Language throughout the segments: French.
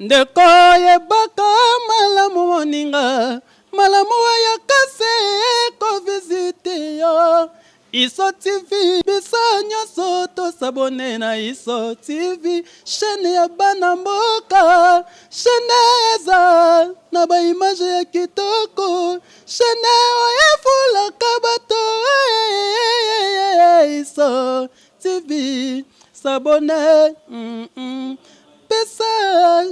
ndeko yebaka malamu moninga malamu ya kase ko visite yo Iso TV bisa nyonso tosabone na Iso TV chaîne ya bana mboka chaîne eza na ba image ya kitoko chaîne oyefulaka bato Iso TV s'abonne pesa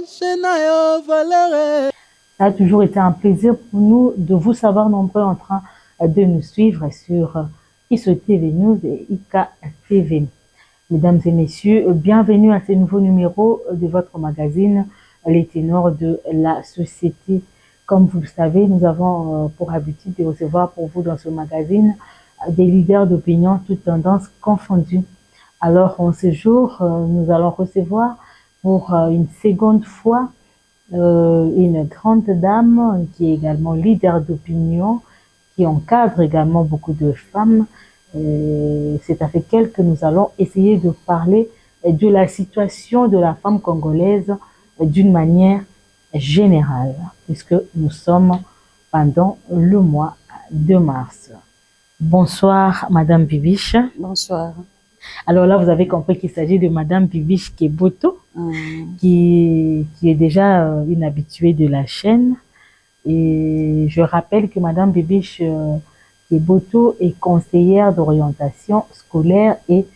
chaîne yo valeur. Ça a toujours été un plaisir pour nous de vous savoir nombreux en train de nous suivre sur Iso TV News et IKA TV. Mesdames et messieurs, bienvenue à ce nouveau numéro de votre magazine Les Ténors de la Société. Comme vous le savez, nous avons pour habitude de recevoir pour vous dans ce magazine des leaders d'opinion, toutes tendances confondues. Alors en ce jour, nous allons recevoir pour une seconde fois une grande dame qui est également leader d'opinion, qui encadre également beaucoup de femmes. C'est avec elle que nous allons essayer de parler de la situation de la femme congolaise d'une manière générale, puisque nous sommes pendant le mois de mars. Bonsoir, Madame Bibiche. Bonsoir. Alors là, vous avez compris qu'il s'agit de Madame Bibiche Keboto, qui est déjà une habituée de la chaîne. Et je rappelle que Madame Bibiche Keboto est conseillère d'orientation scolaire et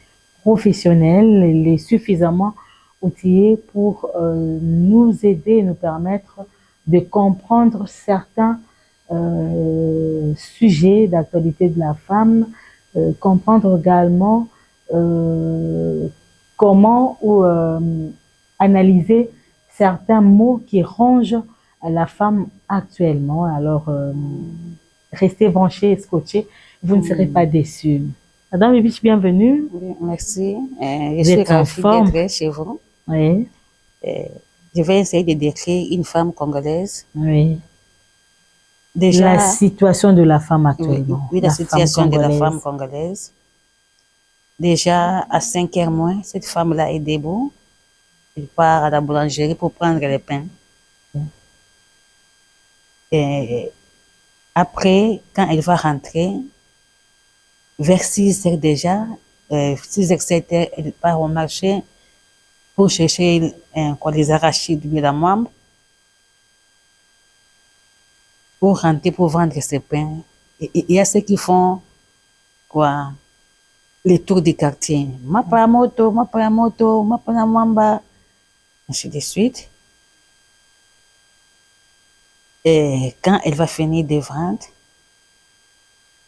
professionnelle. Elle est suffisamment outillée pour nous aider et nous permettre de comprendre certains sujets d'actualité de la femme, comprendre également comment analyser certains mots qui rongent la femme actuellement. Alors, restez branchés et scotchés, vous ne serez pas déçus. Madame Bibiche, bienvenue. Oui, merci. Je suis ravie d'être chez vous. Oui. Je vais essayer de décrire une femme congolaise. Oui. Déjà, la situation de la femme actuellement. Oui, la situation de la femme congolaise. Déjà, à 5h moins, cette femme-là est debout. Elle part à la boulangerie pour prendre le pain. Et après, quand elle va rentrer, vers 6h déjà, 6h, elle part au marché pour chercher les arachides de la moine pour rentrer pour vendre ses pains. Il y a ceux qui font quoi? Les tours du quartier. Mapa moto, mapa mwamba, ainsi de suite. Et quand elle va finir de vendre,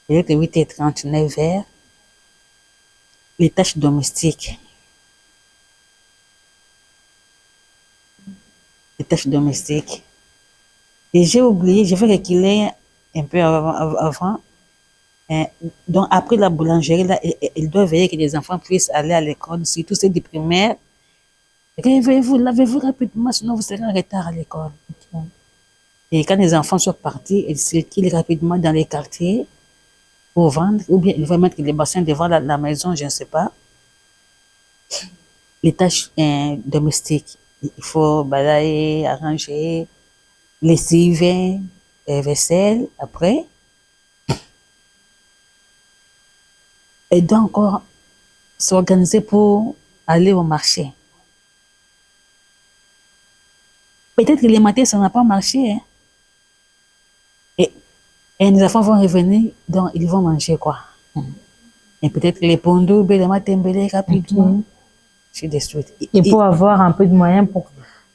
il est 8h30, 9h, les tâches domestiques. Les tâches domestiques. Et j'ai oublié, je vais reculer un peu avant. Donc, après la boulangerie, là, elle doit veiller que les enfants puissent aller à l'école, surtout ceux du primaire. Réveillez-vous, lavez-vous rapidement, sinon vous serez en retard à l'école. Et quand les enfants sont partis, ils circulent rapidement dans les quartiers pour vendre, ou bien ils vont mettre les bassins devant la maison, je ne sais pas. Les tâches domestiques, il faut balayer, arranger, lessiver, vaisselle, après. Elle doit encore s'organiser pour aller au marché. Peut-être que les matins, ça n'a pas marché. Hein? Et les enfants vont revenir, donc ils vont manger quoi. Et peut-être que les pondous, les matins, rapidement. De suite. Et pour avoir un peu de moyens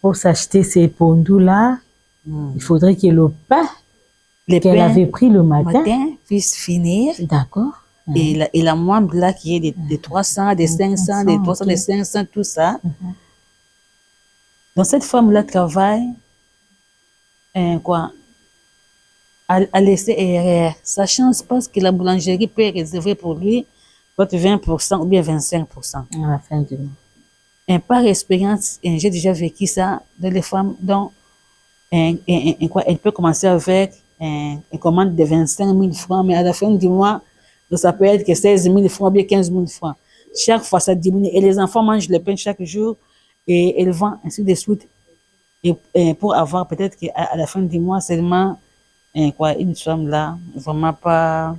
pour s'acheter ces pondous-là, il faudrait que le pain qu'elle avait pris le matin puisse finir. D'accord. Et la moine là qui est de 300, de 500, de 300, de 500, tout ça. Donc cette femme-là travaille à laisser erreur. Sa chance parce que la boulangerie peut réserver pour lui peut-être 20% ou bien 25%. À la fin du mois. Et par expérience, j'ai déjà vécu ça dans les femmes dont elle peut commencer avec une commande de 25 000 francs, mais à la fin du mois, donc ça peut être que 16 000 francs ou bien 15 000 francs. Chaque fois, ça diminue. Et les enfants mangent le pain chaque jour et elles vendent ainsi de suite. Et pour avoir peut-être qu'à à la fin du mois seulement, une somme là, vraiment pas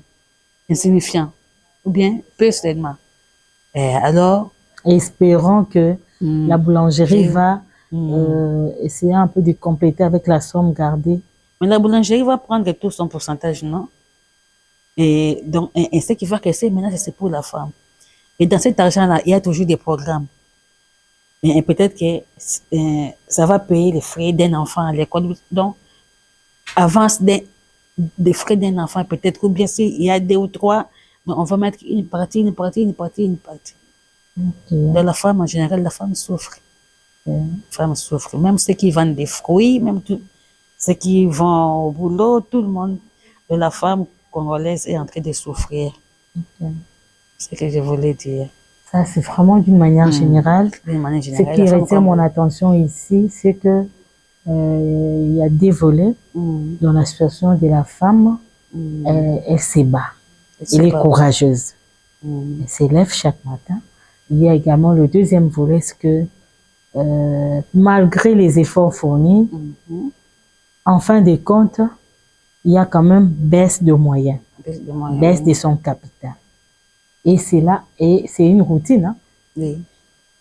insignifiant, ou bien peu seulement. Alors, Espérons que la boulangerie je- va essayer un peu de compléter avec la somme gardée. mais la boulangerie va prendre tout son pourcentage, non? Et donc, et ce qui va rester maintenant, c'est pour la femme. Et dans cet argent-là, il y a toujours des programmes. Et peut-être que ça va payer les frais d'un enfant à l'école. Donc, avance des frais d'un enfant, peut-être, ou bien s'il y a deux ou trois, donc on va mettre une partie, une partie, une partie, une partie. Ok. Dans la femme, en général, la femme souffre. Ok. La femme souffre. Même ceux qui vendent des fruits, même ceux qui vont au boulot, tout le monde de la femme congolaise est en train de souffrir. Ok. C'est ce que je voulais dire. Ça, c'est vraiment d'une manière générale. D'une manière Ce générale, qui la femme retient mon attention ici, c'est que il y a des volets dans la situation de la femme. Elle se bat. Elle est courageuse. Elle s'élève chaque matin. Il y a également le deuxième volet, c'est que malgré les efforts fournis, en fin de compte, il y a quand même baisse de moyens, baisse de son capital. Et c'est là, et c'est une routine. Hein. Oui.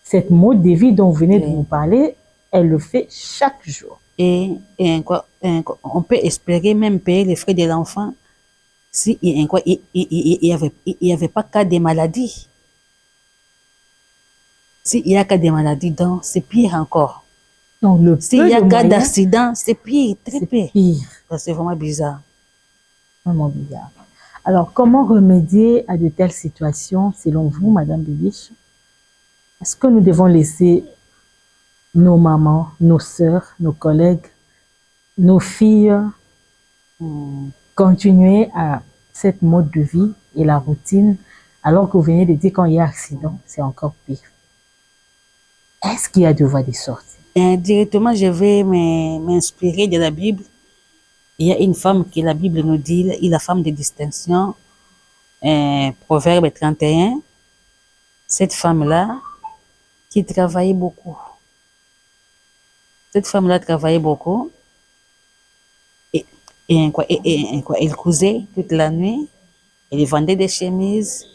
Cette mode de vie dont vous venez de nous parler, elle le fait chaque jour. On peut espérer même payer les frais de l'enfant si il y avait pas cas de maladie. S'il y a cas de maladie, donc c'est pire encore. Donc, s'il y a cas d'accident, c'est pire, très pire. C'est vraiment bizarre. Vraiment bizarre. Alors, comment remédier à de telles situations, selon vous, Madame Bibiche? Est-ce que nous devons laisser nos mamans, nos sœurs, nos collègues, nos filles continuer à cette mode de vie et la routine, alors que vous venez de dire quand il y a accident, c'est encore pire? Est-ce qu'il y a de voies de sortie? Directement, je vais m'inspirer de la Bible. Il y a une femme que la Bible nous dit, la femme de distinction, Proverbe 31. Cette femme-là, qui travaillait beaucoup. Cette femme-là travaillait beaucoup. Elle cousait toute la nuit. Elle vendait des chemises.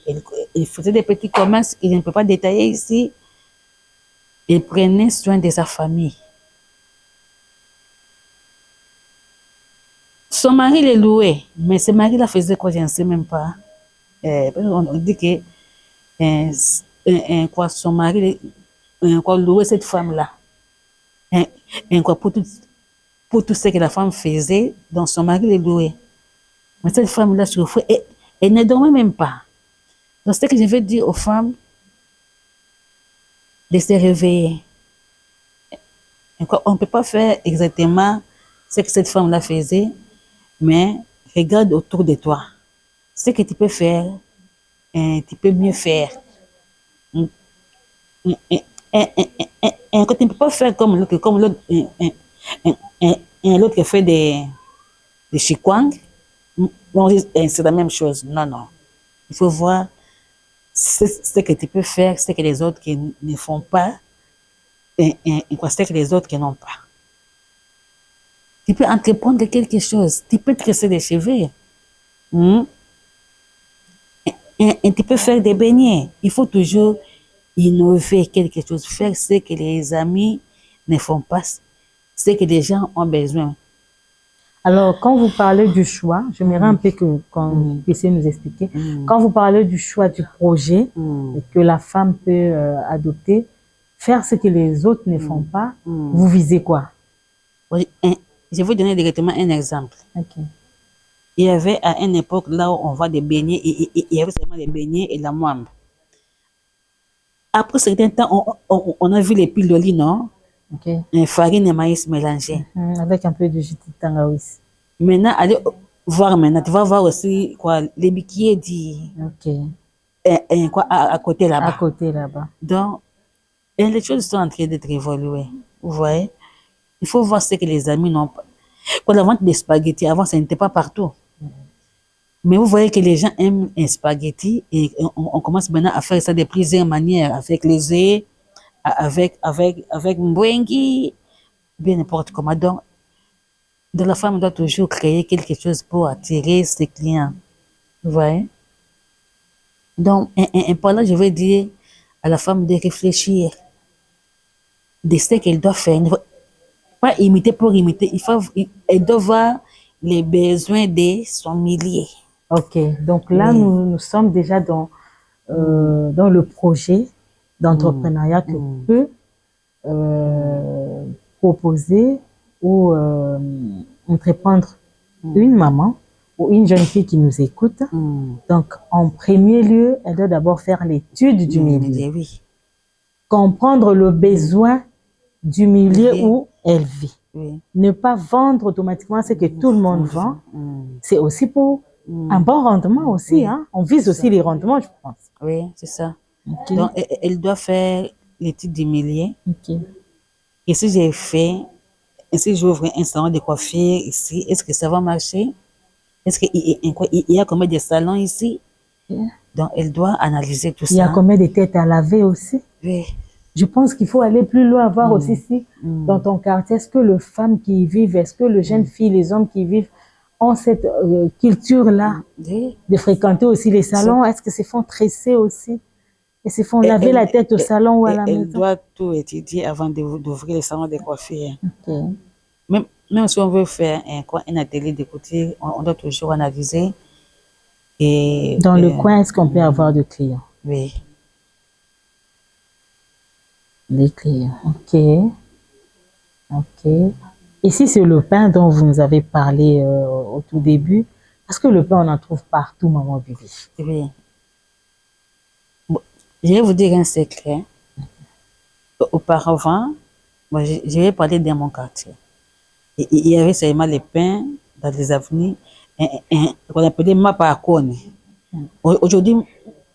Elle faisait des petits commerces que je ne peux pas détailler ici. Elle prenait soin de sa famille. Son mari le louait, mais ce mari la faisait quoi, je ne sais même pas. On dit que son mari louait cette femme-là. Pour tout ce que la femme faisait, donc son mari le louait. Mais cette femme-là, elle ne dormait même pas. Donc, ce que je veux dire aux femmes, de se réveiller. On ne peut pas faire exactement ce que cette femme-là faisait, mais regarde autour de toi. Ce que tu peux faire, tu peux mieux faire. Quand tu ne peux pas faire comme l'autre fait des chikwang, c'est la même chose. Non, non. Il faut voir ce que tu peux faire, ce que les autres qui ne font pas, ce que les autres qui n'ont pas. Tu peux entreprendre quelque chose, tu peux tresser des cheveux. Et tu peux faire des beignets. Il faut toujours innover quelque chose, faire ce que les amis ne font pas, ce que les gens ont besoin. Alors, quand vous parlez du choix, j'aimerais un peu qu'on vous puissiez nous expliquer. Quand vous parlez du choix du projet que la femme peut adopter, faire ce que les autres ne font pas, vous visez quoi? Oui, je vais vous donner directement un exemple. Okay. Il y avait à une époque là où on voit des beignets, il y avait seulement des beignets et la moimbe. Après certain temps, on a vu les piloli, non? Okay. Farine et maïs mélangés. Avec un peu de jus de tangawizi. Maintenant, allez voir maintenant. Tu vas voir aussi quoi, les biquiers dit. Ok. Quoi, à côté là-bas. À côté là-bas. Donc, les choses sont en train d'être évoluées. Vous voyez? Il faut voir ce que les amis n'ont pas. Quand la vente des spaghettis, avant, ça n'était pas partout. Mais vous voyez que les gens aiment un spaghetti et on commence maintenant à faire ça de plusieurs manières, avec les œufs, avec mbwengi, bien n'importe comment. Donc, la femme doit toujours créer quelque chose pour attirer ses clients. Vous voyez? Donc, par là, je veux dire à la femme de réfléchir, de ce qu'elle doit faire. Ne faut pas imiter pour imiter. Elle doit voir les besoins de son milieu. Ok, donc là, Oui. nous sommes déjà dans le projet d'entrepreneuriat que peut proposer ou entreprendre une maman ou une jeune fille qui nous écoute. Donc, en premier lieu, elle doit d'abord faire l'étude du milieu, Oui. comprendre le besoin du milieu où elle vit. Oui. Ne pas vendre automatiquement ce que tout le monde vend. C'est aussi pour un bon rendement aussi. Oui. Hein? On vise aussi les rendements, je pense. Oui, c'est ça. Ok. Donc, elle doit faire l'étude du milieu. Ok. Et si j'ouvre un salon de coiffure ici, est-ce que ça va marcher? Est-ce qu'il y a combien de salons ici? Yeah. Donc, elle doit analyser tout ça. Il y a combien de têtes à laver aussi? Oui. Je pense qu'il faut aller plus loin, voir aussi si dans ton quartier, est-ce que les femmes qui y vivent, est-ce que les jeunes filles, les hommes qui y vivent ont cette culture-là de fréquenter aussi les salons? Est-ce que se font tresser aussi? Et se font laver la tête au salon ou à la maison? Elle doit tout étudier avant d'ouvrir le salon de coiffure. Okay. Même si on veut faire un atelier de couture, on doit toujours analyser. Et, dans le coin, est-ce qu'on peut avoir de clients? Oui. Des clients, ok. Ok. Et si c'est le pain dont vous nous avez parlé au tout début, parce que le pain, on en trouve partout, maman Bibi. Oui. Bon, je vais vous dire un secret. Auparavant, moi, je vais parler dans mon quartier. Il y avait seulement les pains dans les avenues qu'on appelait Mapakoni. Aujourd'hui,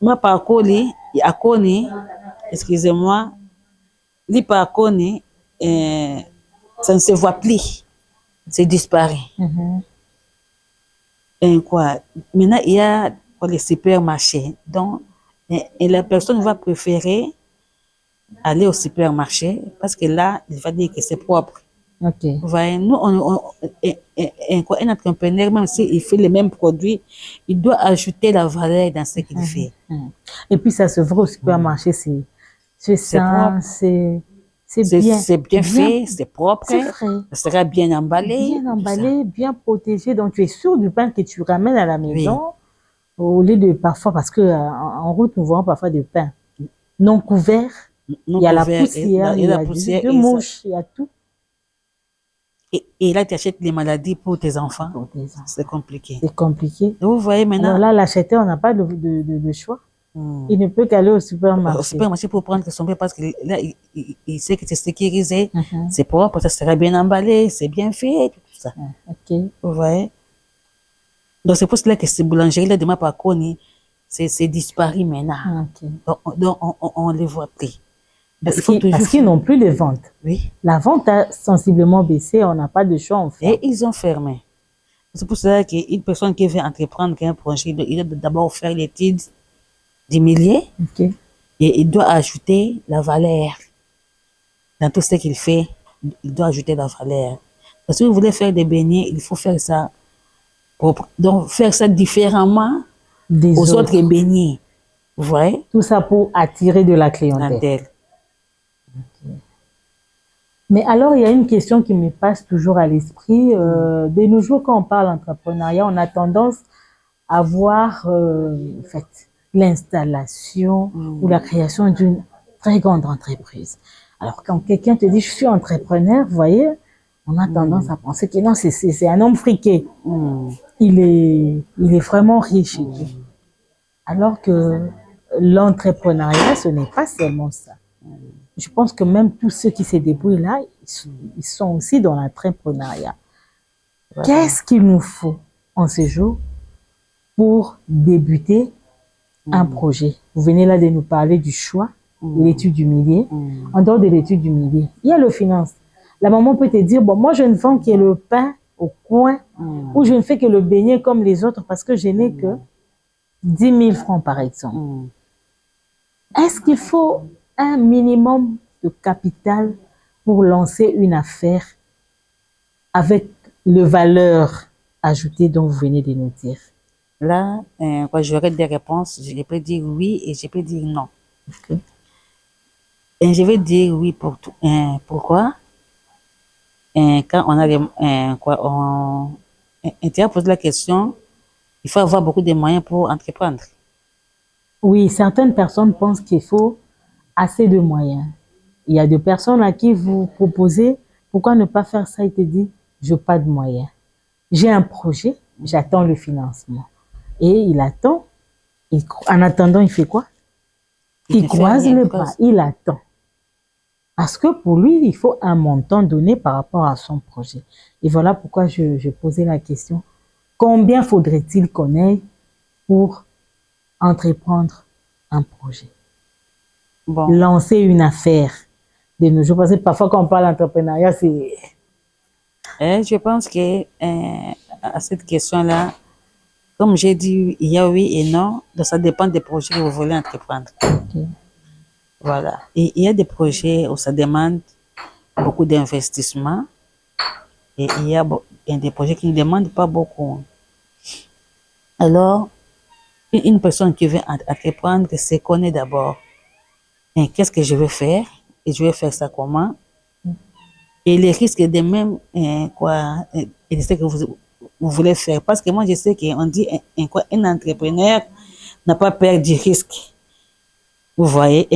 Mapakoni, Akoni, excusez-moi, l'Ipakoni, ça ne se voit plus. C'est disparu. Quoi. Maintenant, il y a les supermarchés. Donc, et la personne va préférer aller au supermarché parce que là, il va dire que c'est propre. Okay. Vous voyez, nous, un entrepreneur, même s'il fait les mêmes produits, il doit ajouter la valeur dans ce qu'il fait. Et puis, ça se voit au supermarché, c'est ça, c'est bien fait, c'est propre, ça sera bien emballé. Bien emballé, bien protégé. Donc, tu es sûr du pain que tu ramènes à la maison au lieu de parfois, parce qu'en route, nous voyons parfois du pain non couvert. Il y a la poussière, il y a des mouches, il y a tout. Et là, tu achètes les maladies pour tes enfants. C'est compliqué. C'est compliqué. Et vous voyez maintenant. Alors là, l'acheteur n'a pas de choix. Il ne peut qu'aller au supermarché. Au supermarché pour prendre son pain parce que là, il sait que c'est sécurisé, c'est propre, ça sera bien emballé, c'est bien fait, tout ça. Okay. Vous voyez? Donc, c'est pour cela que ces boulangeries-là de Mapakoni, c'est disparu maintenant. Okay. Donc, on ne les voit plus. Parce qu'ils n'ont plus de vente. Oui. La vente a sensiblement baissé, on n'a pas de choix en fait. Et ils ont fermé. C'est pour cela qu'une personne qui veut entreprendre un projet, il doit d'abord faire l'étude du milieu et il doit ajouter la valeur. Dans tout ce qu'il fait, il doit ajouter la valeur. Parce que si vous voulez faire des beignets, il faut faire ça propre. Donc, faire ça différemment aux autres beignets. Vous voyez? Tout ça pour attirer de la clientèle. Mais alors, il y a une question qui me passe toujours à l'esprit. De nos jours, quand on parle d'entrepreneuriat, on a tendance à voir en fait, l'installation ou la création d'une très grande entreprise. Alors, quand quelqu'un te dit « je suis entrepreneur », vous voyez, on a tendance à penser que non, c'est un homme friqué. Il est vraiment riche. Alors que l'entrepreneuriat, ce n'est pas seulement ça. Je pense que même tous ceux qui se débrouillent là, ils sont aussi dans l'entrepreneuriat. Voilà. Qu'est-ce qu'il nous faut en ce jour pour débuter un projet? Vous venez là de nous parler du choix, de l'étude du milieu. En dehors de l'étude du milieu, il y a le finance. La maman peut te dire, bon, moi je ne vends que le pain au coin ou je ne fais que le beignet comme les autres parce que je n'ai que 10 000 francs par exemple. Est-ce qu'il faut un minimum de capital pour lancer une affaire avec le valeur ajoutée dont vous venez de nous dire? Là, quand j'aurai des réponses, je peux dire oui et je peux dire non. Ok. Et je vais dire oui pour tout. Pourquoi? Quand on a des, tu as posé la question, il faut avoir beaucoup de moyens pour entreprendre. Oui, certaines personnes pensent qu'il faut assez de moyens. Il y a des personnes à qui vous proposez, pourquoi ne pas faire ça? Il te dit, je n'ai pas de moyens. J'ai un projet, j'attends le financement. Et il attend. En attendant, il fait quoi? Il ne fait croise rien, les bras, il attend. Parce que pour lui, il faut un montant donné par rapport à son projet. Et voilà pourquoi je posais la question. Combien faudrait-il qu'on ait pour entreprendre un projet? Bon, Lancer une affaire de nos jours. Parce que parfois, quand on parle d'entrepreneuriat, c'est... je pense que à cette question-là, comme j'ai dit, il y a oui et non, donc ça dépend des projets que vous voulez entreprendre. Ok. Voilà. Et il y a des projets où ça demande beaucoup d'investissement et il y a des projets qui ne demandent pas beaucoup. Alors, une personne qui veut entreprendre se connaît d'abord. Qu'est-ce que je veux faire et je vais faire ça comment? Et les risques de même, et de ce que vous voulez faire. Parce que moi, je sais qu'on dit un entrepreneur n'a pas peur du risque. Vous voyez,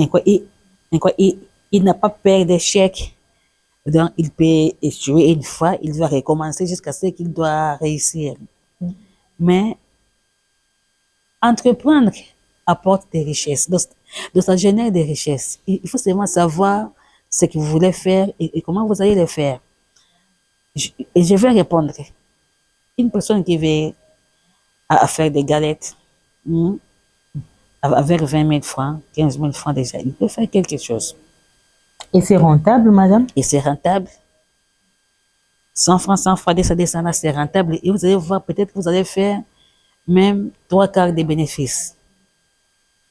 il n'a pas peur d'échec. Donc, il peut échouer une fois, il va recommencer jusqu'à ce qu'il doit réussir. Mais entreprendre apporte des richesses. Donc ça génère des richesses. Il faut seulement savoir ce que vous voulez faire et comment vous allez le faire. Et je vais répondre. Une personne qui veut à faire des galettes, avec 20 000 francs, 15 000 francs déjà, il peut faire quelque chose. Et c'est rentable, madame? Et c'est rentable. 100 francs, 100 francs, ça descend là, c'est rentable. Et vous allez voir, peut-être que vous allez faire même 3/4 des bénéfices.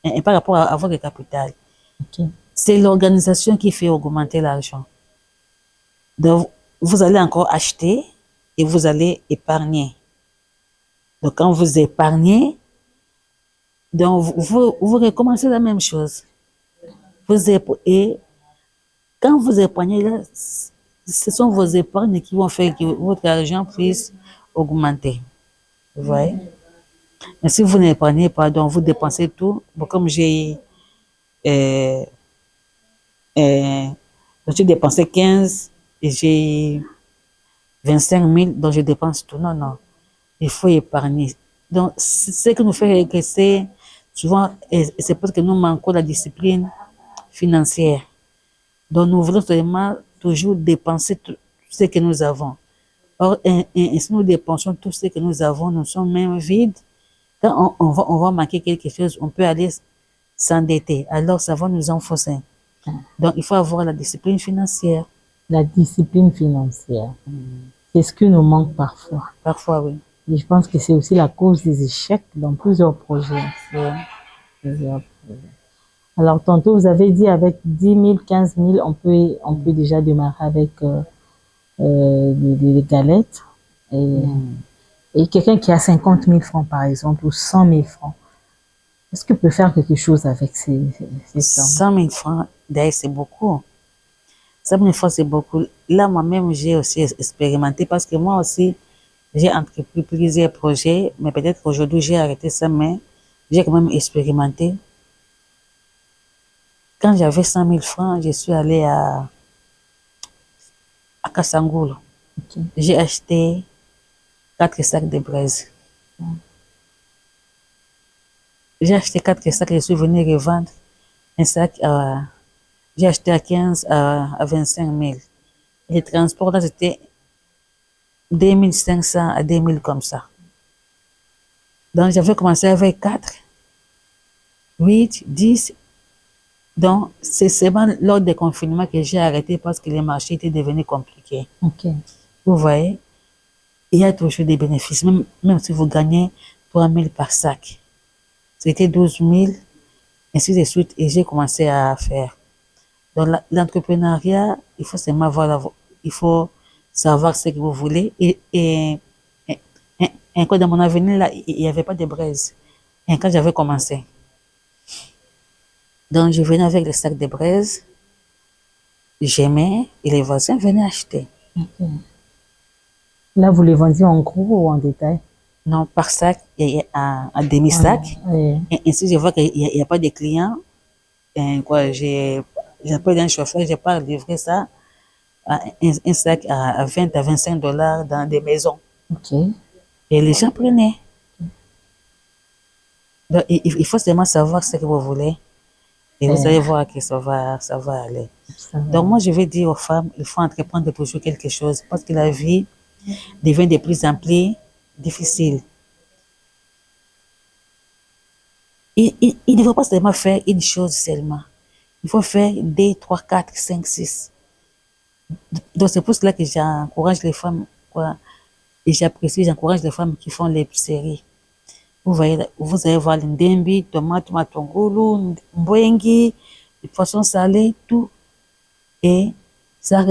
Et par rapport à votre capital. Ok. C'est l'organisation qui fait augmenter l'argent. Donc, vous allez encore acheter et vous allez épargner. Donc, quand vous épargnez, donc vous recommencez la même chose. Et quand vous épargnez, là, ce sont vos épargnes qui vont faire que votre argent puisse augmenter. Vous voyez? Mais si vous n'épargnez pas, donc vous dépensez tout. Bon, comme j'ai dépensé 15 et j'ai 25 000, donc je dépense tout. Non, non. Il faut épargner. Donc, ce que nous fait régresser, souvent, c'est parce que nous manquons la discipline financière. Donc, nous voulons seulement toujours dépenser tout ce que nous avons. Or, si nous dépensons tout ce que nous avons, nous sommes même vides. Quand on va manquer quelque chose, on peut aller s'endetter. Alors, ça va nous enfoncer. Donc, il faut avoir la discipline financière. La discipline financière. C'est ce qui nous manque parfois. Parfois, oui. Et je pense que c'est aussi la cause des échecs dans plusieurs projets. Alors, tantôt, vous avez dit avec 10 000, 15 000, on peut déjà démarrer avec des galettes. Et quelqu'un qui a 50 000 francs, par exemple, ou 100 000 francs, est-ce qu'il peut faire quelque chose avec ces sommes? 100 000 francs, d'ailleurs, c'est beaucoup. 100 000 francs, c'est beaucoup. Là, moi-même, j'ai aussi expérimenté parce que moi aussi, j'ai entrepris plusieurs projets, mais peut-être qu'aujourd'hui, j'ai arrêté ça, mais j'ai quand même expérimenté. Quand j'avais 100 000 francs, je suis allée à Kassangoul. Okay. J'ai acheté 4 sacs de braise. J'ai acheté 4 sacs et je suis venue revendre un sac j'ai acheté à 15 à 25 000. Les transports, là, c'était 2 500 à 2 000 comme ça. Donc, j'avais commencé avec 4, 8, 10. Donc, c'est seulement lors des confinements que j'ai arrêté parce que les marchés étaient devenus compliqués. Okay. Vous voyez, il y a toujours des bénéfices, même si vous gagnez 3 000 par sac. C'était 12 000, ainsi de suite, et j'ai commencé à faire. Dans l'entrepreneuriat, il faut seulement il faut savoir ce que vous voulez. Et quand dans mon avenir, là, il n'y avait pas de braise. Et quand j'avais commencé, donc je venais avec le sac de braise, j'aimais et les voisins venaient acheter. Ok. Là, vous les vendiez en gros ou en détail? Non, par sac et un demi-sac. Oui. Et ainsi, je vois qu'il n'y a pas de clients. Et quoi, j'ai pas d'un chauffeur, j'ai pas livré ça, un sac à 20 à 25 dollars dans des maisons. Ok. Et les gens prenaient. Donc, il faut seulement savoir ce que vous voulez. Et vous allez voir que ça va aller. Ça va. Donc, moi, je vais dire aux femmes, il faut entreprendre toujours quelque chose parce que la vie devient de plus en plus difficile. Il ne faut pas seulement faire une chose seulement. Il faut faire 2, 3, 4, 5, 6. Donc, c'est pour cela que j'encourage les femmes, quoi, et j'encourage les femmes qui font l'épicerie. Vous voyez, vous allez voir l'indembi, tomate, matungulu, mbwengi, les poissons salés, tout. Et ça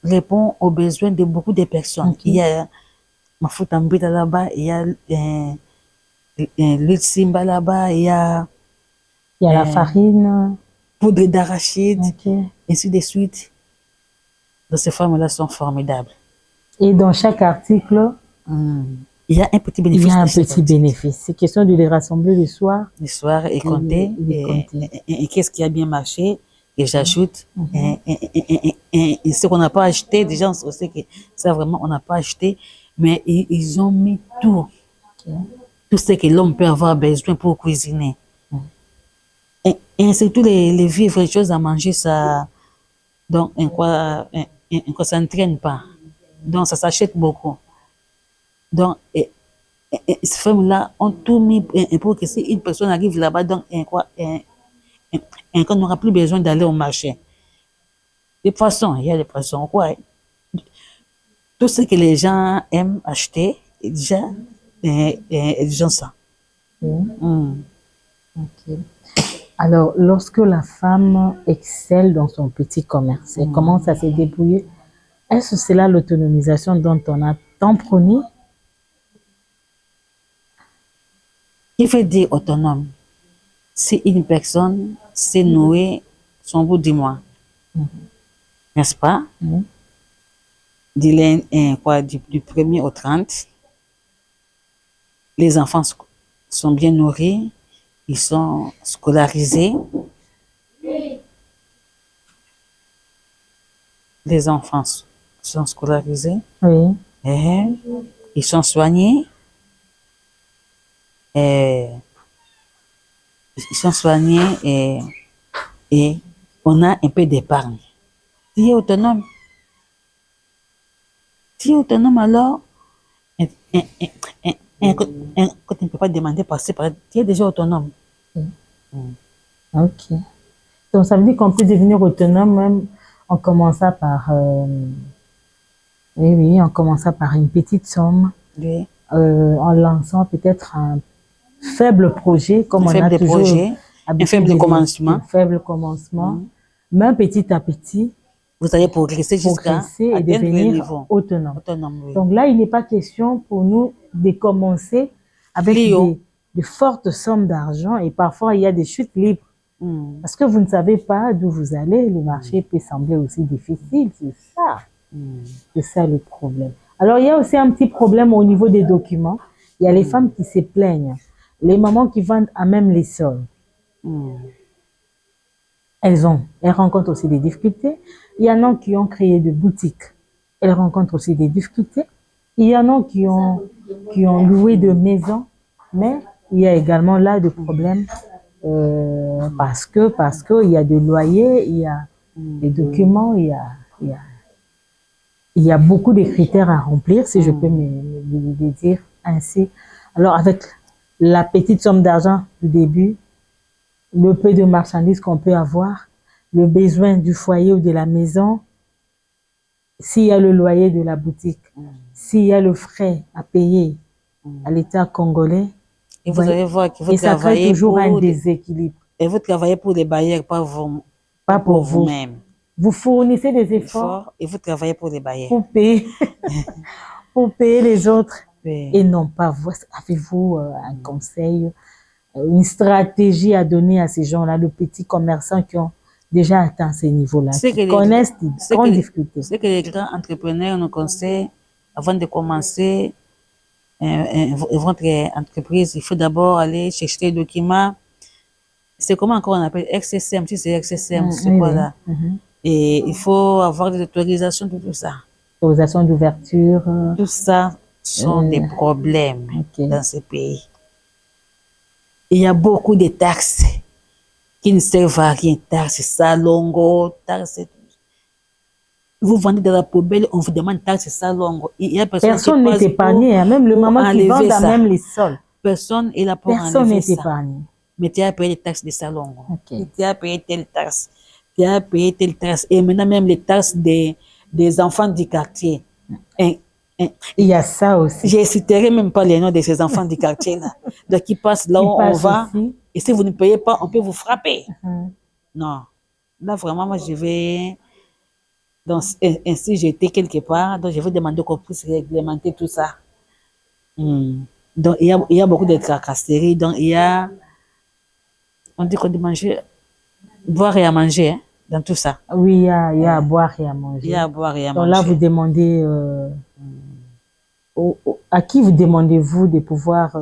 répond aux besoins de beaucoup de personnes. Ok. Il y a ma faute en bita là-bas, il y a l'huile simba là-bas, il y a Il y a la farine. poudre d'arachide, Ok. ainsi de suite. Donc, ces femmes-là sont formidables. Et dans chaque article, Il y a un petit il bénéfice. y a un de chaque petit article. bénéfice. C'est question de les rassembler le soir. Le soir et compter. Et qu'est-ce qui a bien marché? Et j'ajoute. Et ce qu'on n'a pas acheté, déjà, on sait que ça vraiment, on n'a pas acheté. Mais ils ont mis tout. Ok. Tout ce que l'homme peut avoir besoin pour cuisiner. Et surtout les vivres, les choses à manger, ça. Donc, ça ne traîne pas. Donc, ça s'achète beaucoup. Donc, ces femmes-là ont tout mis pour que si une personne arrive là-bas, donc, qu'on n'aura plus besoin d'aller au marché. Les poissons, il y a des poissons, quoi. Tout ce que les gens aiment acheter, déjà, ils ont ça. Ok. Alors, lorsque la femme excelle dans son petit commerce, elle commence à se débrouiller, est-ce cela l'autonomisation dont on a tant prôné? Qui veut dire autonome? Si une personne s'est nouée son bout du mois, n'est-ce pas? Du 1er au 30, les enfants sont bien nourris, ils sont scolarisés. Les enfants sont scolarisés. Oui. Et ils sont soignés. Et ils sont soignés et on a un peu d'épargne. Tu es autonome. Tu es autonome alors, quand tu ne peux pas demander par tu es déjà autonome. Ok. Donc, ça veut dire qu'on peut devenir autonome même en commençant par... oui, en commençant par une petite somme, Oui. en lançant peut-être un faible projet, comme Un on a faible toujours projet, un habitude faible de dire, commencement. un faible commencement, mais petit à petit, Vous allez progresser jusqu'à progresser et atteindre le devenir niveau. autonome. Autonome, oui. Donc là, il n'est pas question pour nous de commencer avec Plus haut. de fortes sommes d'argent et parfois il y a des chutes libres. Parce que vous ne savez pas d'où vous allez, le marché peut sembler aussi difficile, c'est ça. C'est ça le problème. Alors il y a aussi un petit problème au niveau des documents. Il y a les femmes qui se plaignent, les mamans qui vendent à même les sols. Elles rencontrent aussi des difficultés. Il y en a qui ont créé des boutiques. Elles rencontrent aussi des difficultés. Il y en a qui ont loué de maisons, mais il y a également là des problèmes parce que il y a des loyers, il y a des documents, il y a beaucoup de critères à remplir, si je peux me dire ainsi. Alors avec la petite somme d'argent du début, le peu de marchandises qu'on peut avoir, le besoin du foyer ou de la maison, s'il y a le loyer de la boutique, s'il y a le frais à payer à l'État congolais, Et vous allez voir que vous et ça crée travaillez toujours un pour déséquilibre. et vous travaillez pour les bailleurs, pas Pas pour vous. vous-même. Vous fournissez des efforts fort et vous travaillez pour les bailleurs. pour payer, pour payer les autres Oui. et non pas vous. Avez-vous un conseil, une stratégie à donner à ces gens-là, les petits commerçants qui ont déjà atteint ces niveaux-là, C'est que qui les- connaissent des c'est grandes que les- difficultés? C'est que les grands entrepreneurs nous conseillent, avant de commencer votre entreprise, il faut d'abord aller chercher les documents. C'est comment encore on appelle XSM, si c'est XSM, c'est Oui, quoi oui. là? Et il faut avoir des autorisations de tout ça. Autorisation d'ouverture. Tout ça sont des problèmes Ok. dans ce pays. Il y a beaucoup de taxes qui ne servent à rien. Taxes salongo, taxes. Vous vendez de la poubelle, on vous demande taxes salongo. Il y a Personne qui n'est passe épargné, hein. Même le pour maman qui enlever vend à ça. même les sols. Personne est là pour Personne enlever n'est ça. épargné. Mais tu as payé les taxes de salongo. Ok. Tu as payé telle taxe. Tu as payé telle taxe. Et maintenant même les taxes des enfants du quartier. Hein, hein. Il y a ça aussi. Je citerai même pas les noms de ces enfants du quartier là. Donc qui passent là Qui où on passent va. aussi. Et si vous ne payez pas, on peut vous frapper. Mhm. Non. Là vraiment, moi je vais. Donc ainsi j'étais quelque part. Donc je vais demander qu'on puisse réglementer tout ça. Donc il y a beaucoup de tracasseries. Donc il y a. On dit qu'on dit manger, boire et à manger hein, dans tout ça. Oui, il y a à boire et à Il manger. y a à boire et à Donc là, manger. vous demandez à qui vous demandez-vous de pouvoir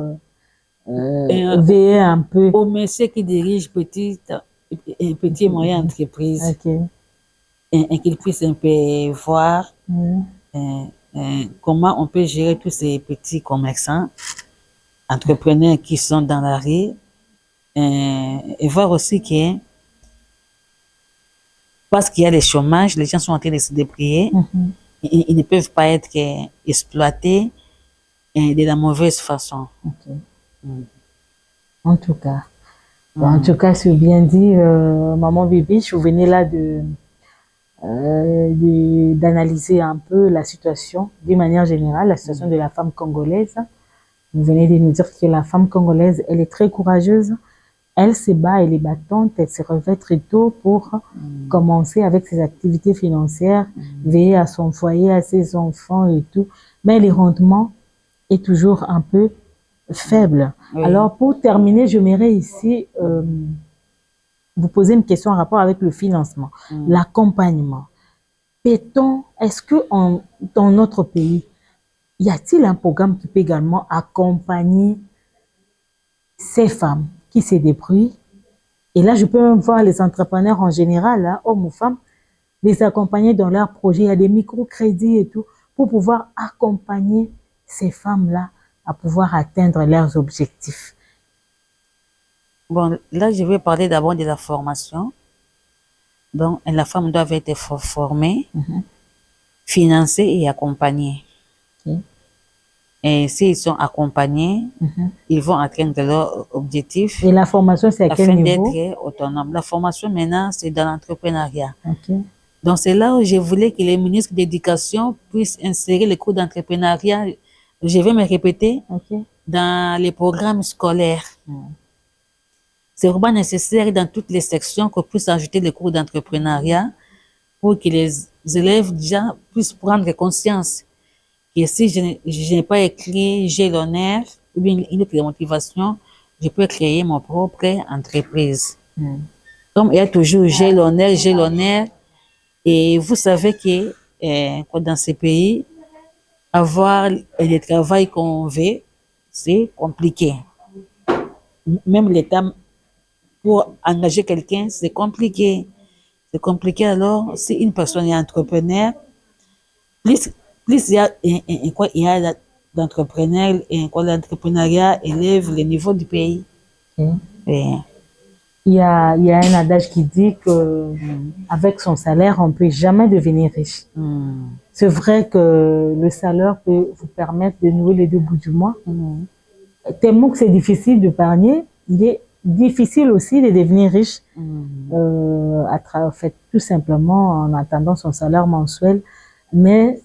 veiller un peu? Au monsieur qui dirige petite et moyenne entreprise, Ok. et qu'il puisse un peu voir comment on peut gérer tous ces petits commerçants, entrepreneurs qui sont dans la rue, et voir aussi que parce qu'il y a le chômage, les gens sont en train de se débrouiller, ils ne peuvent pas être exploités de la mauvaise façon. Ok. En tout cas. Bon, en tout cas, c'est bien dit, Maman Bibi, vous venez là d'analyser un peu la situation, d'une manière générale, la situation de la femme congolaise. Vous venez de nous dire que la femme congolaise, elle est très courageuse. Elle se bat, elle est battante, elle se réveille très tôt pour commencer avec ses activités financières, veiller à son foyer, à ses enfants et tout. Mais les rendements est toujours un peu faible. Oui. Alors, pour terminer, j'aimerais ici vous poser une question en rapport avec le financement, l'accompagnement. Est-ce que dans notre pays, y a-t-il un programme qui peut également accompagner ces femmes qui se débrouillent? Et là, je peux même voir les entrepreneurs en général, hein, hommes ou femmes, les accompagner dans leurs projets. Il y a des microcrédits et tout, pour pouvoir accompagner ces femmes-là à pouvoir atteindre leurs objectifs. Bon, là, je vais parler d'abord de la formation. Donc, la femme doit être formée, financée et accompagnée. Ok. Et s'ils sont accompagnés, ils vont atteindre leur objectif Et la formation, c'est à quel afin niveau? d'être autonomes. La formation, maintenant, c'est dans l'entrepreneuriat. Ok. Donc, c'est là où je voulais que les ministres d'éducation puissent insérer les cours d'entrepreneuriat, je vais me répéter, Ok. dans les programmes scolaires. C'est vraiment nécessaire dans toutes les sections qu'on puisse ajouter les cours d'entrepreneuriat pour que les élèves déjà puissent prendre conscience que si je n'ai pas écrit j'ai l'honneur ou bien une autre motivation, je peux créer mon propre entreprise. Comme il y a toujours j'ai l'honneur, et vous savez que dans ces pays, avoir le travail qu'on veut, c'est compliqué. Même l'État, pour engager quelqu'un, c'est compliqué. C'est compliqué alors, si une personne est entrepreneur, plus il y a d'entrepreneurs, et l'entrepreneuriat élève le niveau du pays. Et, Il y a un adage qui dit que avec son salaire, on ne peut jamais devenir riche. C'est vrai que le salaire peut vous permettre de nouer les deux bouts du mois. Tellement que c'est difficile d'épargner, il est difficile aussi de devenir riche fait, tout simplement en attendant son salaire mensuel. Mais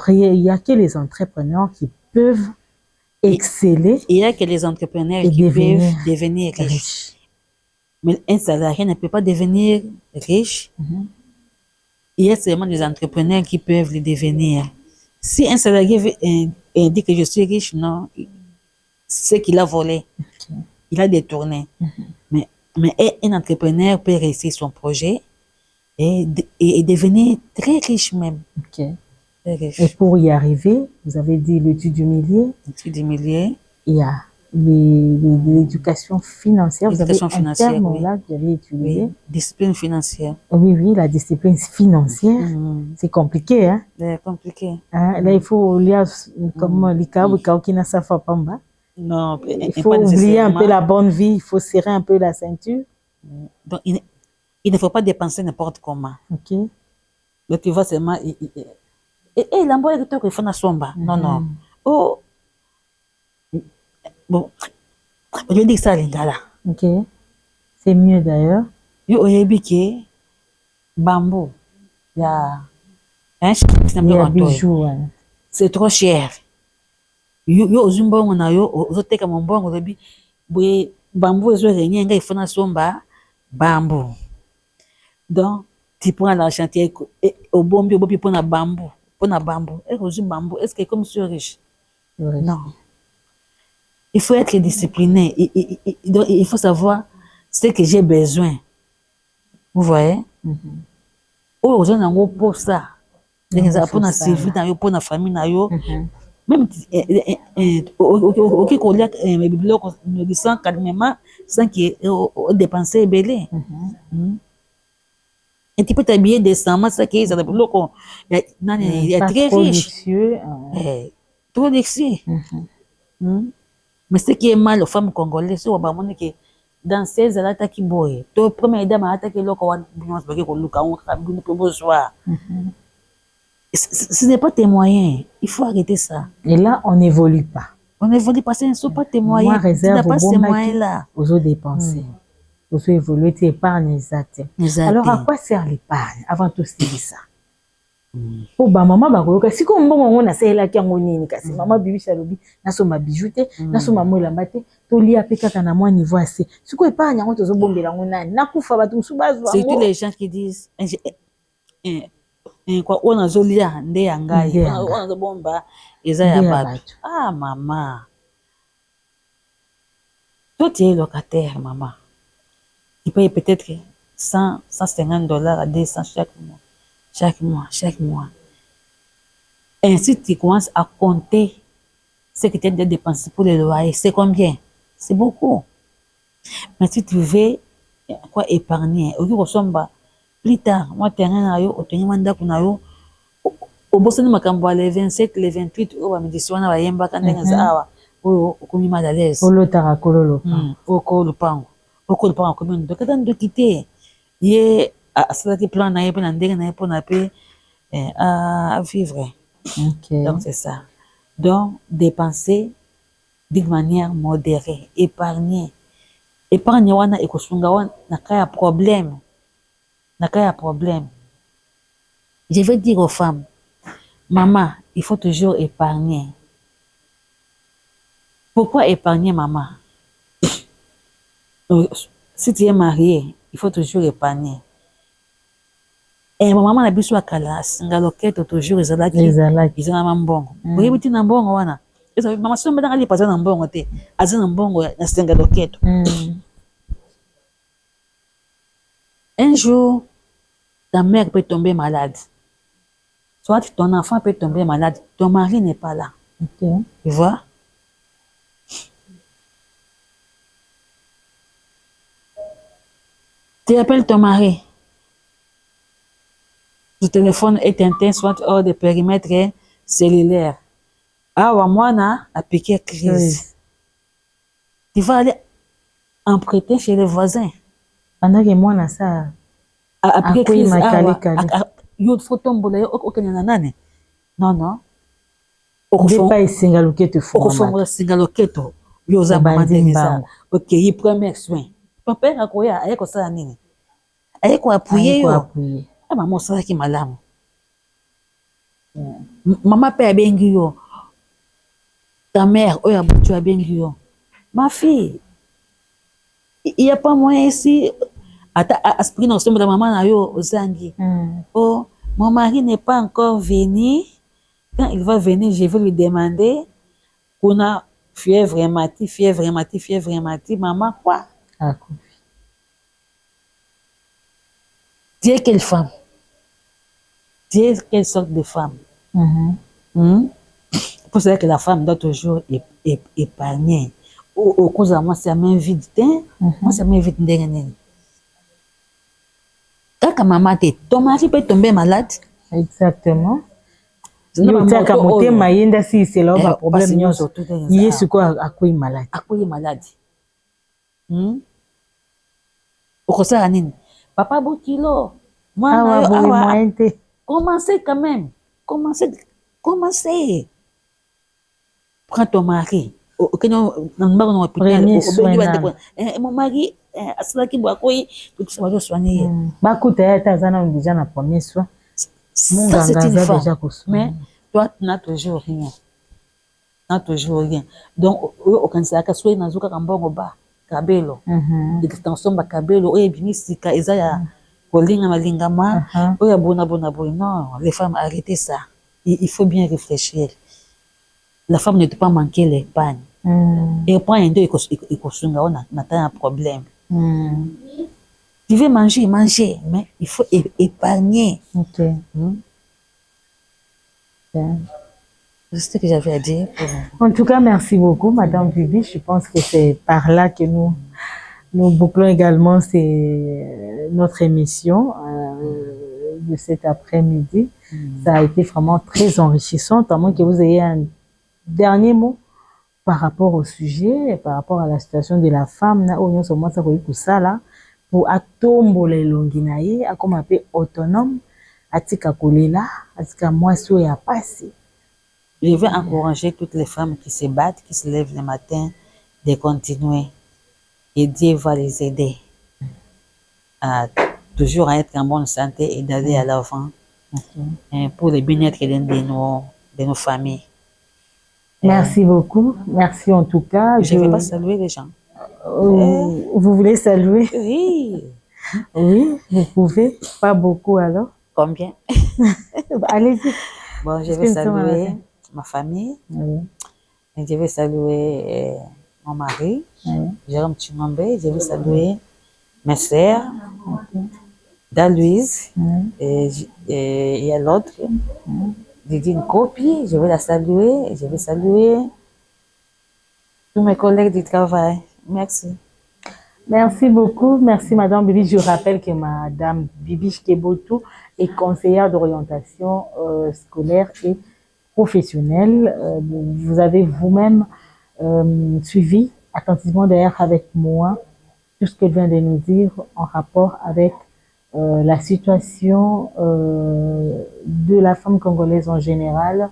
il n'y a que les entrepreneurs qui peuvent exceller. il y a que les entrepreneurs Et qui devenir peuvent devenir riches. Mais un salarié ne peut pas devenir riche il y a seulement des entrepreneurs qui peuvent le devenir. Si un salarié dit que je suis riche, non, c'est qu'il a volé, il a détourné. Mais un entrepreneur peut réussir son projet et devenir très riche même. Ok. Très riche. Et pour y arriver, vous avez dit l'étude du millier. L'étude du millier. Il y a l'éducation financière. Vous avez L'éducation un financière, terme oui. là que vous avez utilisé. Oui. Discipline financière. Oui, oui, la discipline financière. C'est compliqué, hein? C'est compliqué. Hein? Là, il faut lire comme l'ICAO, qui n'a sa pamba. Non, Il faut oublier un peu la bonne vie, il faut serrer un peu la ceinture. Donc, il ne faut pas dépenser n'importe comment. Ok. Donc, tu vois seulement. Et l'emploi est que il faut na somba. Non, non. Oh. Bon. Je dis ça, Lingala. Ok. C'est mieux d'ailleurs. Yo, oyebi bambou. Il y a un bijou. C'est trop cher. Yo ozumbongo na yo ozoteka mombongo lobi boye bambou ezo renye nga ifona somba bambou. Donc tu prends l'argent au bombi obopi pona bambou et ozum bambou est-ce que comme tu es riche? Oui. Non. Il faut être discipliné. Donc il faut savoir ce que j'ai besoin. Vous voyez? Oh ozona ngo pour ça. Pour na servir na yo pour na famille na yo. Même ok qu'on lia mes bibliothèques nous disant calmement sans qu'il dépenser belé. Et tu peux t'habiller décemment ça qui est dans bibliothèque il y a très riche. Trop luxueux. Mais ce qui est mal aux femmes congolaises c'estว่าmonde que dans 16 ans attaque boy. To première dame attaque loko wa binons ba ko luka on kabine pour bonsoir. Ce n'est pas tes moyens. Il faut arrêter ça. Et là, on n'évolue pas. On n'évolue pas, ce ne sont pas tes moyens. Moi, réserve tu n'as pas ces moyens-là. Aux autres dépenser. Aux autres évoluer, tu épargnes exact. Alors, à quoi sert l'épargne? Avant tout, c'est ça. Oh, bah, maman, bah, si comme bon, on a c'est là qui a mon nez, kasi maman bibi chalobi, na so ma bijouté, na so ma mola mbate, to li apeka kana moi niveau assez. Si quoi épargne, on te zo bombela ngona, na kufa ba tum subazo. C'est tous les gens qui disent quoi on a zolia nde yangai on a bomba eza ya bato. Ah maman, toi tu es locataire maman, tu payes peut-être $150 à $200 chaque mois. Ainsi tu commences à compter ce que tu as dépensé pour le loyer. C'est combien? C'est beaucoup. Mais si tu veux quoi épargner au lieu de plus tard, moi, terrain na yo, otenye mandako na yo, obosani makambo les 27, les 28, oba medisiwana ba yemba kandenga za awa, oyo okomi mal à l'aise. Olotara kololo. Okolo pango komi ndo kata ndo kite. Ye asalaki plan na ye pe na ndenge na ye pona pe à vivre. Okay. Donc c'est ça. Donc dépenser d'une manière modérée, épargner. Épargne wana ekosunga wana na kaya problème. Je veux dire aux femmes, maman, il faut toujours épargner. Pourquoi épargner, maman? Si tu es marié, il faut toujours épargner. Et maman a besoin de kala, singa loketo toujours ezalaki. Ezalaki mbongo. Boye biti na mbongo wana. Maman so mbana ali paza na mbongo te. Azana mbongo na singa loketo. Un jour, ta mère peut tomber malade. Soit ton enfant peut tomber malade. Ton mari n'est pas là. Okay. Tu vois? Tu appelles ton mari. Le téléphone est éteint, soit hors de périmètre cellulaire. Ah, moi, a piqué crise. Tu vas aller emprunter chez les voisins. Pendant que moi, na ça. Après crise, yo faut tomber okenya nane. Non. Pas singa loketo fo. Okofongola singa loketo. Yo za bandeza. OK, il premier soin. Papa akoya ayeko sala nini? Ayeko appuyer yo. Ah maman sala ki malamu. Maman pe abengi yo. Ta mère oya butu abengi yo. Ma fille, il y a pas moyen ici. Ata aspirine au sommet de maman na yo ozangi. Oh, Mon mari n'est pas encore venu. Quand il va venir, je vais lui demander qu'on a fièvre hématique. Maman, quoi? Akufi. Tu es quelle femme? Tu es quelle sorte de femme? C'est pour ça que la femme doit toujours épargner. Au cause de moi, ça m'invite. Moi, ça m'invite. Quand maman ton mari peut tomber malade. Exactement. Yotaka motema yenda si c'est là ba problème nyonso. Yesu ko akoyi malade. Akoyi malade. Okosala nini? Papa Bokilo. Moi moyen te. Commencez quand même. Commencez. Prends ton mari. Premier soin. Mon mari, asalaki boakoyi, tout ça va soigner. Bakuta ya tazana déjà na premier soin. Ça, c'est une femme. Mais toi, tu n'as toujours rien. Donc, au Kansai, soit il nazuka kambongo ba kabelo. L'extension ba kabelo, oye bimisika ezaya kolinga malingama, oye bona. Non, les femmes, arrêtez ça. Il faut bien réfléchir. La femme ne doit pas manquer l'épargne. Et point un deux, il kosunga on a un problème. Tu veux manger, mais il faut épargner. Ok. C'est ce que j'avais à dire. En tout cas, merci beaucoup, Madame Bibi. Je pense que c'est par là que nous bouclons également notre émission de cet après-midi. Ça a été vraiment très enrichissant, à moins que vous ayez un dernier mot par rapport au sujet, par rapport à la situation de la femme. Pour atombola elongi na ye akoma pe autonome atika kolela atika mwasi oyo apasi. Je vais encourager toutes les femmes qui se battent, qui se lèvent le matin, de continuer et Dieu va les aider à toujours être en bonne santé et d'aller à l'avant pour le bien-être de nos familles. Merci beaucoup, merci en tout cas. Je ne vais pas saluer les gens. Vous voulez saluer? Oui. Oui, vous pouvez. Pas beaucoup alors. Combien? Allez-y. Bon, je vais saluer ma famille. Oui. Et je vais saluer mon mari, Jérôme Chimambe. Je vais saluer mes sœurs, Dalouise, et il y a l'autre, Didine Kopi. Je vais la saluer. Je vais saluer tous mes collègues du travail. Merci. Merci beaucoup. Merci, Madame Bibi. Je rappelle que Madame Bibi Kebotou est conseillère d'orientation scolaire et professionnelle. Vous avez vous-même suivi attentivement d'ailleurs avec moi tout ce qu'elle vient de nous dire en rapport avec la situation de la femme congolaise en général,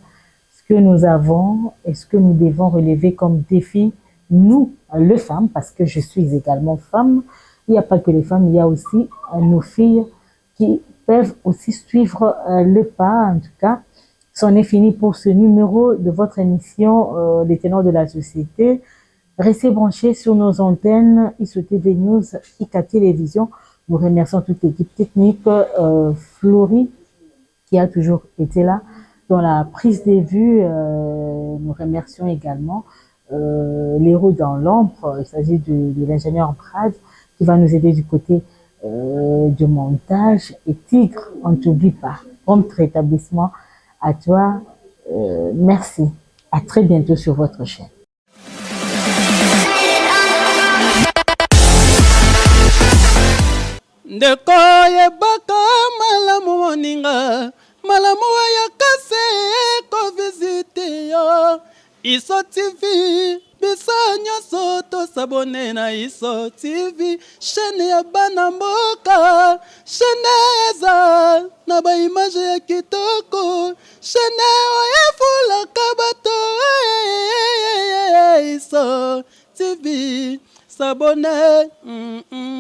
ce que nous avons et ce que nous devons relever comme défi, nous, les femmes, parce que je suis également femme. Il n'y a pas que les femmes, il y a aussi nos filles qui peuvent aussi suivre le pas. En tout cas, c'en est fini pour ce numéro de votre émission Les Ténors de la Société. Restez branchés sur nos antennes ISO-TV News, ICA Télévision. Nous remercions toute l'équipe technique, Florie, qui a toujours été là dans la prise des vues. Nous remercions également l'héros dans l'ombre. Il s'agit de l'ingénieur Brad qui va nous aider du côté du montage. Et Tigre, on ne t'oublie pas. Prompt rétablissement à toi. Merci. À très bientôt sur votre chaîne. Ndeko yebaka malamu moninga malamu ya kase ko visite yo ISO TV biso nyonso tosabone na ISO TV chaîne ya bana mboka chaîne eza na ba image ya kitoko chaîne oyefulaka bato ISO TV sabone